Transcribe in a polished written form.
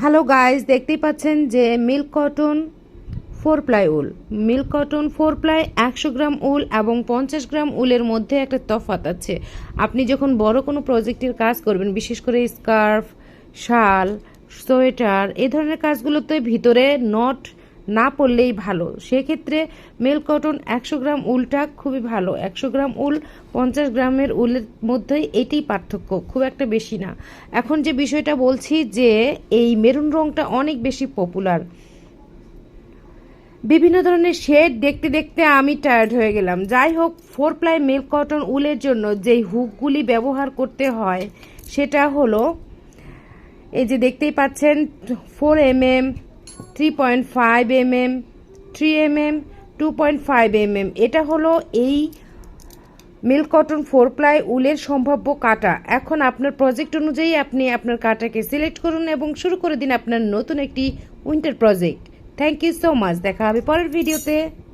Hello guys, দেখতেই পাচ্ছেন যে মিল্ক কটন 4 প্লাই উল। মিল্ক কটন 4 প্লাই 100 গ্রাম উল এবং 50 গ্রাম উলের মধ্যে একটা তফাৎ আছে। আপনি যখন বড় কোনো প্রজেক্টের কাজ করবেন, বিশেষ করে স্কার্ফ, শাল, সোয়েটার এই ধরনের কাজগুলোতে ভিতরে নট না পড়লেই ভালো। সেক্ষেত্রে মিল্ক কটন 100 গ্রাম উলটা খুবই ভালো। 100 গ্রাম উল 50 গ্রামের উলের মধ্যে এটাই পার্থক্য, খুব একটা বেশি না। এখন যে বিষয়টা বলছি যে এই মেরুন রঙটা অনেক বেশি পপুলার। বিভিন্ন ধরনের শেড দেখতে দেখতে আমি টায়ার্ড হয়ে গেলাম। যাই হোক, 4 প্লাই মিল্ক কটন উলের জন্য যেই হুকগুলি ব্যবহার করতে হয় সেটা হলো এই যে দেখতেই পাচ্ছেন 4 mm, 3.5 mm, 3 mm, 2.5 mm। এটা হলো এই মিল্ক কটন 4 প্লাই উলের সম্ভাব্য কাটা। এখন আপনার প্রজেক্ট অনুযায়ী আপনি আপনার কাটাকে সিলেক্ট করুন এবং শুরু করে দিন আপনার নতুন একটি winter project. Thank you so much. দেখা হবে পরের ভিডিওতে।